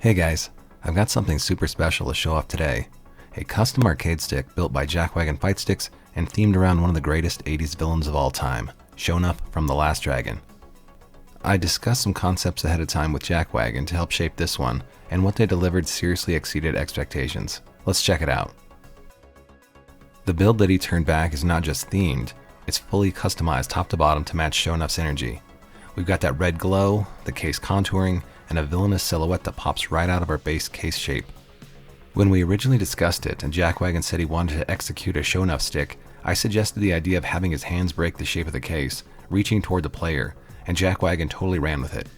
Hey guys, I've got something super special to show off today. A custom arcade stick built by JackWagon Fightsticks and themed around one of the greatest 80s villains of all time, Sho'nuff from The Last Dragon. I discussed some concepts ahead of time with JackWagon to help shape this one, and what they delivered seriously exceeded expectations. Let's check it out. The build that he turned back is not just themed, it's fully customized top to bottom to match Sho'nuff's energy. We've got that red glow, the case contouring, and a villainous silhouette that pops right out of our base case shape. When we originally discussed it and JackWagon said he wanted to execute a Sho'nuff stick, I suggested the idea of having his hands break the shape of the case, reaching toward the player, and JackWagon totally ran with it.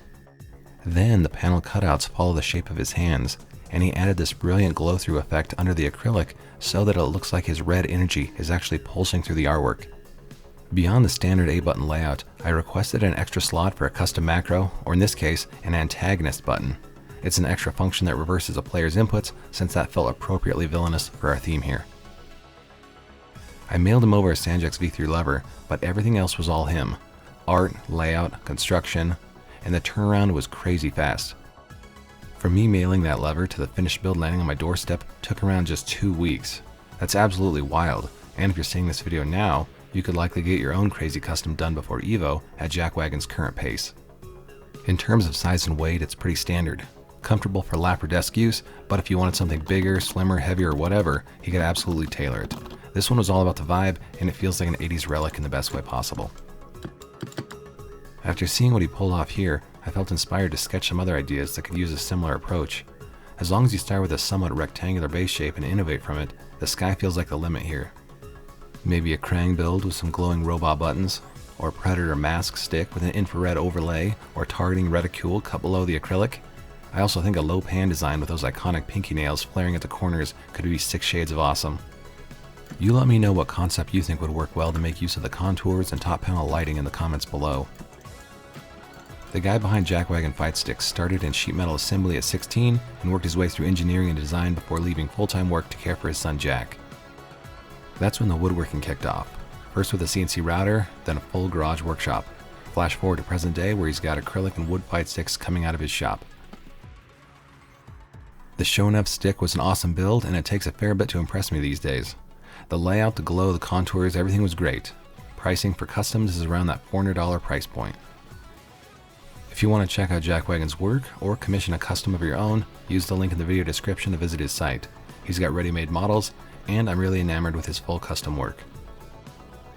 Then the panel cutouts follow the shape of his hands, and he added this brilliant glow-through effect under the acrylic so that it looks like his red energy is actually pulsing through the artwork. Beyond the standard A-button layout, I requested an extra slot for a custom macro, or in this case, an Antagonist button. It's an extra function that reverses a player's inputs, since that felt appropriately villainous for our theme here. I mailed him over a Sanjix V3 lever, but everything else was all him. Art, layout, construction, and the turnaround was crazy fast. From me mailing that lever to the finished build landing on my doorstep took around just 2 weeks. That's absolutely wild, and if you're seeing this video now, you could likely get your own crazy custom done before EVO at JackWagon's current pace. In terms of size and weight, it's pretty standard. Comfortable for lap or desk use, but if you wanted something bigger, slimmer, heavier, or whatever, he could absolutely tailor it. This one was all about the vibe, and it feels like an 80s relic in the best way possible. After seeing what he pulled off here, I felt inspired to sketch some other ideas that could use a similar approach. As long as you start with a somewhat rectangular base shape and innovate from it, the sky feels like the limit here. Maybe a Krang build with some glowing robot buttons, or Predator mask stick with an infrared overlay or targeting reticule cut below the acrylic. I also think a low pan design with those iconic pinky nails flaring at the corners could be 6 shades of awesome. You let me know what concept you think would work well to make use of the contours and top panel lighting in the comments below. The guy behind JackWagon Fightsticks started in sheet metal assembly at 16 and worked his way through engineering and design before leaving full-time work to care for his son Jack. That's when the woodworking kicked off, first with a CNC router, then a full garage workshop. Flash forward to present day where he's got acrylic and wood fight sticks coming out of his shop. The Sho'nuff stick was an awesome build, and it takes a fair bit to impress me these days. The layout, the glow, the contours, everything was great. Pricing for customs is around that $400 price point. If you want to check out JackWagon's work or commission a custom of your own, use the link in the video description to visit his site. He's got ready-made models, and I'm really enamored with his full custom work.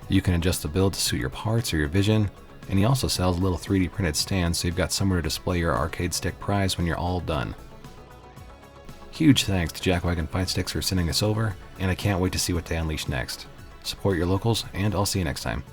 You can adjust the build to suit your parts or your vision, and he also sells little 3D printed stands so you've got somewhere to display your arcade stick prize when you're all done. Huge thanks to JackWagon Fightsticks for sending this over, and I can't wait to see what they unleash next. Support your locals, and I'll see you next time.